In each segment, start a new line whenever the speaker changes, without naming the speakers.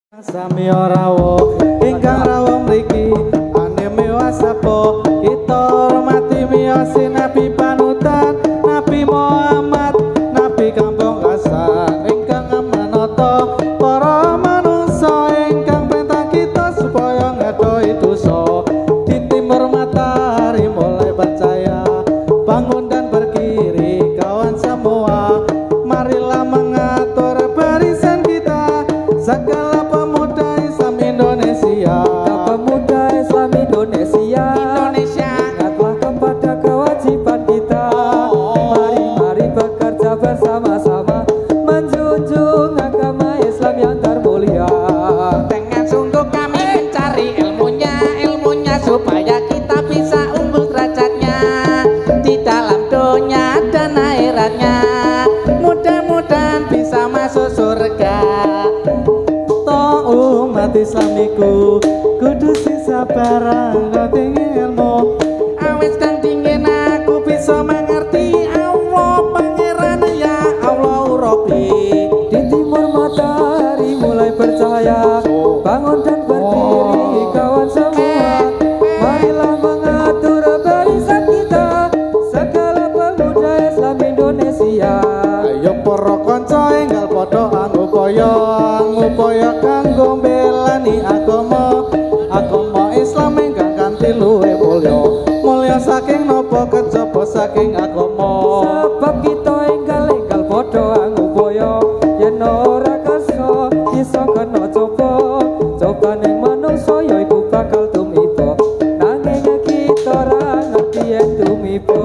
Sami rawuh ingkang rawuh mriki aneme wasapo kita hormati miyos Nabi panutan Nabi Muhammad Nabi kampung kasar ingkang amanata para manungsa ingkang perintah kita supaya ngadoi dosa di timur matahari mulai percaya bangun dan berdiri kawan semua marilah mengatur barisan kita segala pemuda Islam Indonesia ingatlah kepada kewajiban kita mari bekerja bersama-sama menjunjung agama Islam yang termulia
dengan sungguh kami mencari ilmunya supaya kita bisa unggul derajatnya di dalam dunia dan akhiratnya mudah-mudahan bisa masuk surga.
Umat Islamiku kudu sisa barang kau tinggi ilmu
Awis kang dingin aku bisa mengerti Allah pangeran ya Allah Rabbi.
di timur matahari mulai bercahaya bangun dan berdiri kawan semua marilah mengatur barisan kita segala pemuda Islam Indonesia ayo para kanca enggal padha angupaya kanggo mbelani agama Islam ingkang kanthi luwih mulya saking napa kejaba saking agama sebab kita enggal padha angupaya yen ora kersa isa kena cobane manungsa yaiku bakal tumiba nanging kita ora ngerti yen tumiba.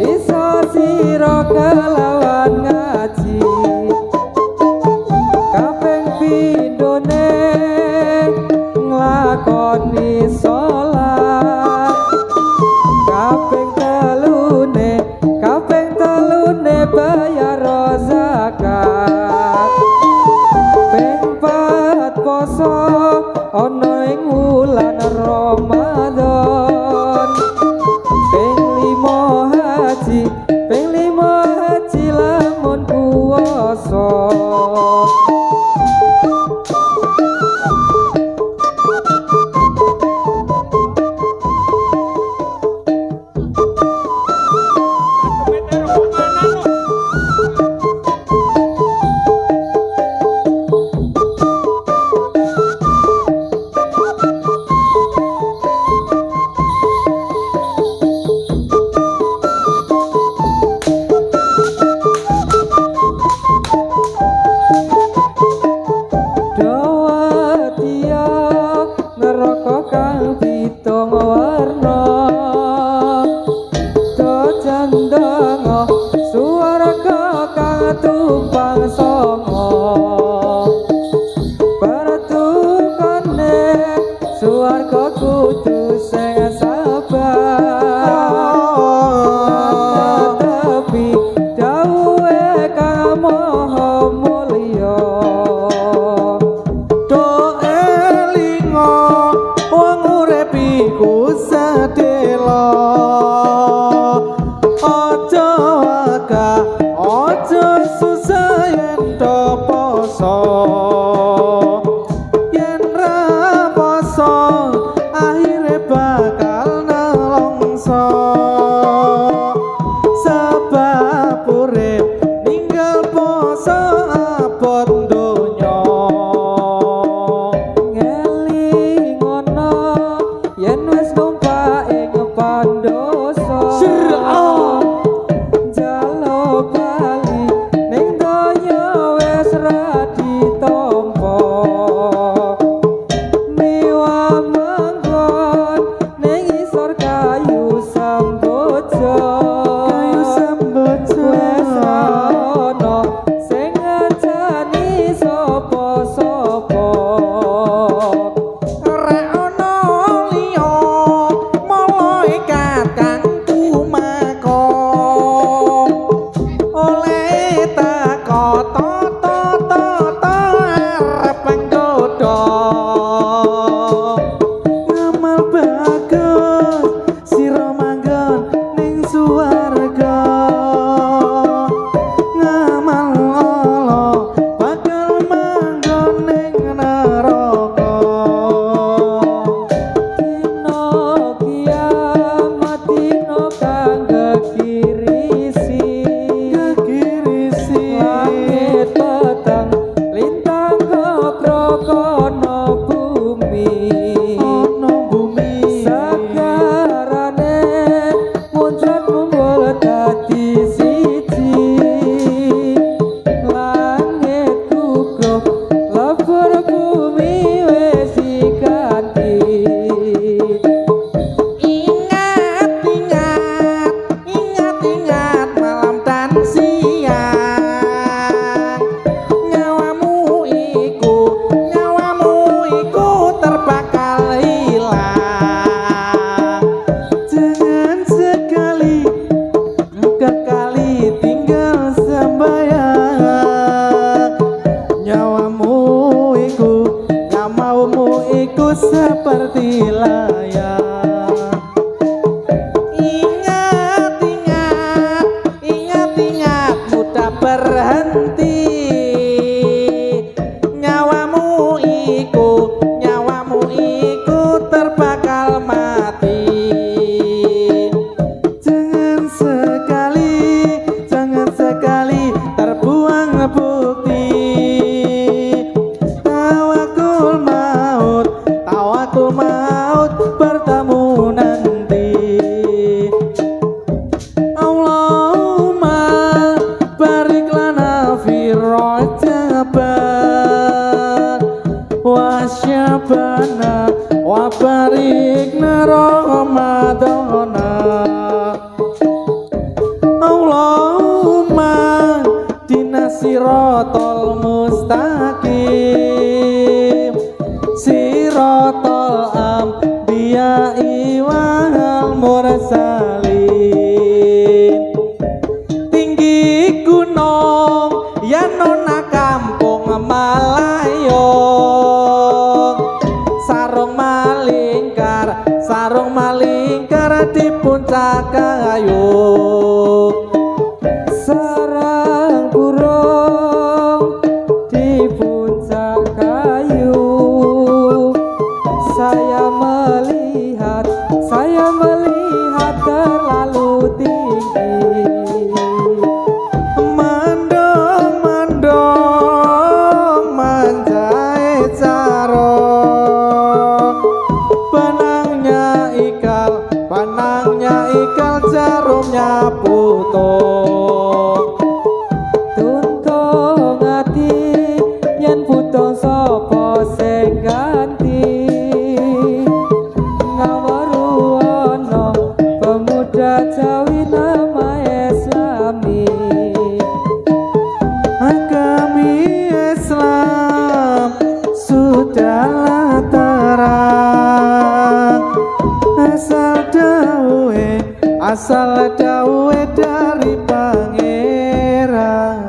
Bisa tumpang songo pertukane swarga kudu sing sabar tapi dawuhe kang maha mulya
do elingo wong urip iku sedelo aja waka aja susah yen do poso yen ra poso akhire bakal nelongso sebab urip ninggal poso abot donya
ngelingono yen wis numpak ing pandoso jalo bali ning donya wis ra ditampa miwa manggon ning isor kayu samboja wis ra ono sing ngajani sapa-sapa
rek ono liya malaikat kang tumako oleh teko to arep nggodha ngamal bagus sira manggon ning suwarga ngamal ala bakal manggon ning neraka
dino kiamat dino kang gekirisi langit petang lintang kono bumi
ono bumi
sagarane muncrat mumbul dadi siji langit guguh lebur bumi wis diganti
ingat malam dan siang nyawamu iku terbakal hilang jangan sekali tinggal sembayang nyawamu iku seperti layang ingat mudah berhenti nyawamu iku terbakal mati jangan sekali terbuang bukti tawakul maut bertemu nanti Allahumma barik lana fi rajaban wa syabana wa barikna ramadana Allahumma dinasirotol mustaqim sirotol anbiya'i wal mursalin tinggi gunung ya nona kampung Malayong sarung malingkar di puncak kayu
sarang burung di puncak kayu saya melihat terlalu tinggi
mando
asal dawuhe dari pangeran.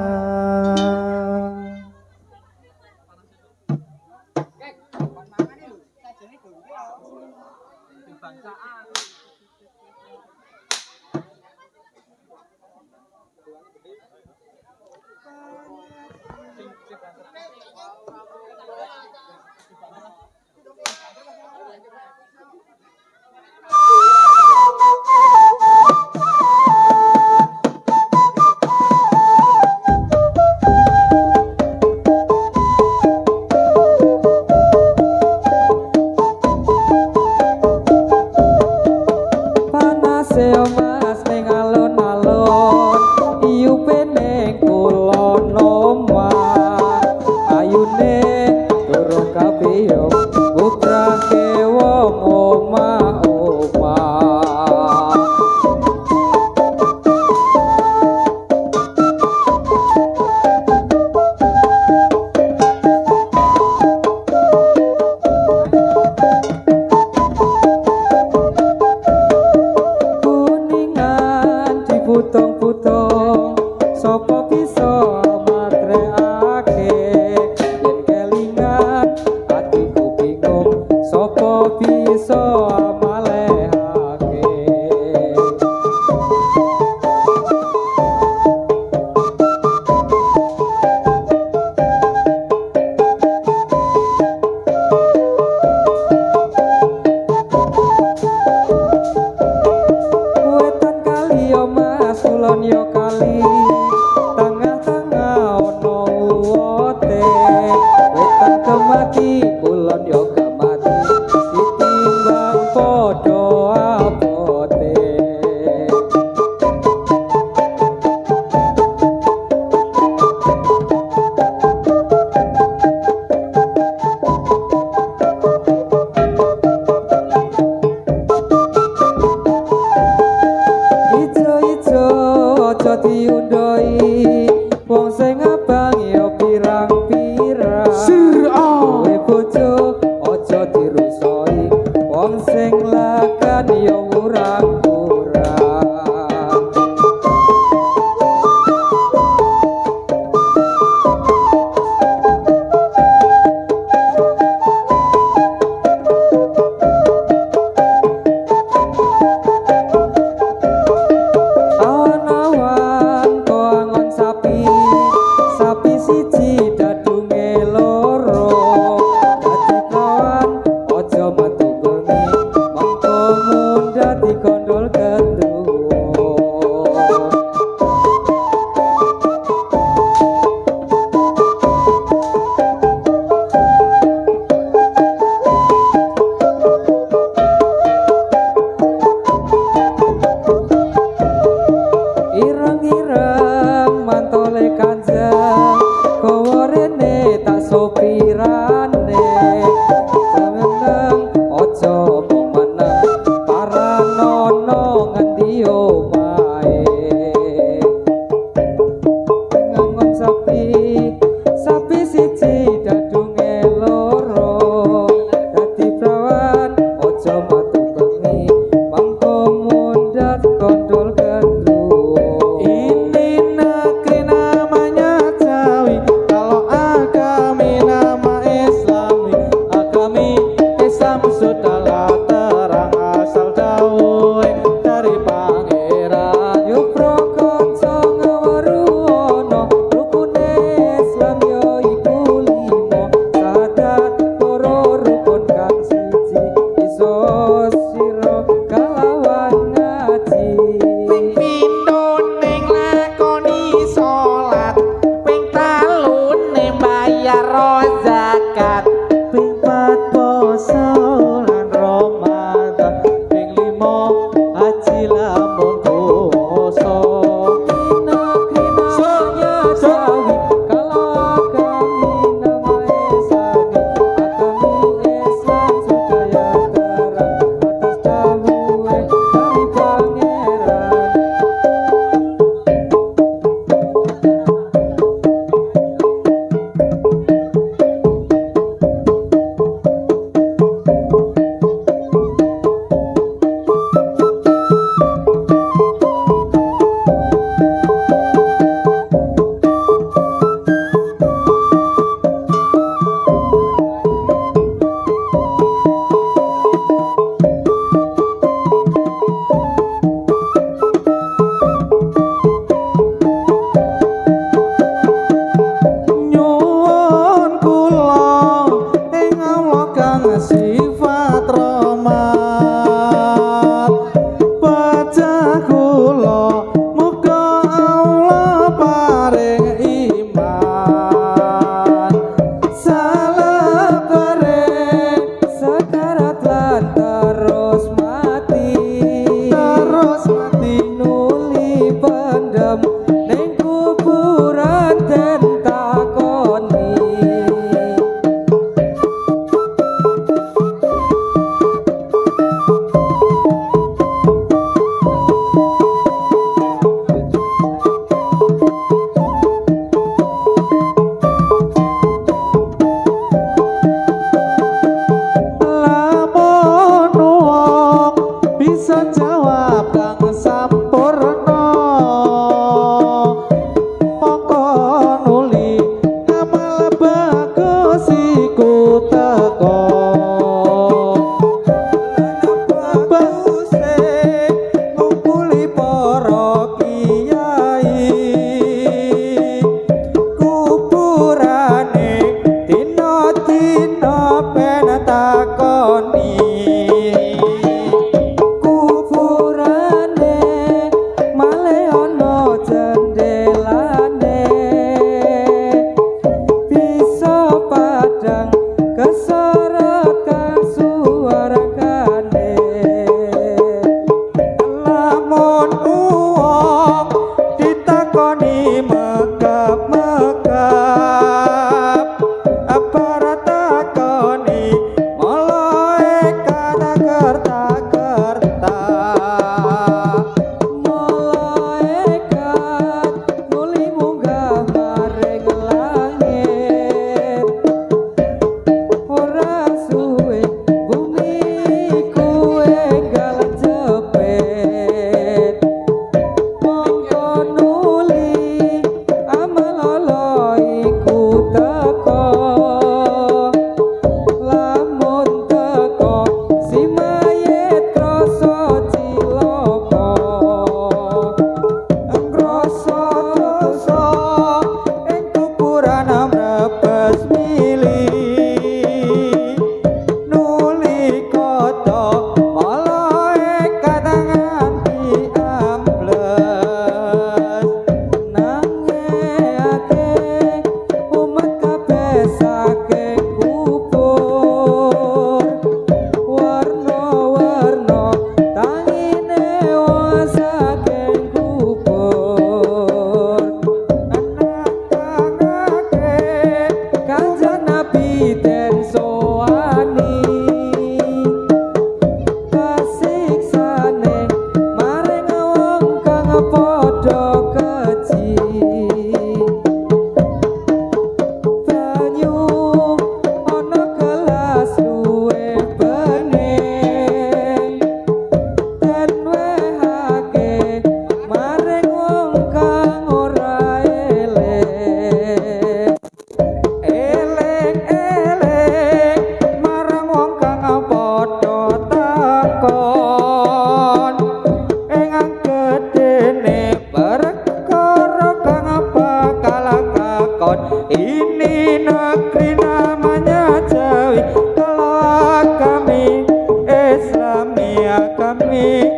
pohon. Ini negeri namanya Jawi. Kalau kami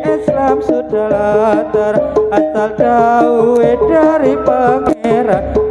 Islam sudahlah terasal dawe dari pangeran.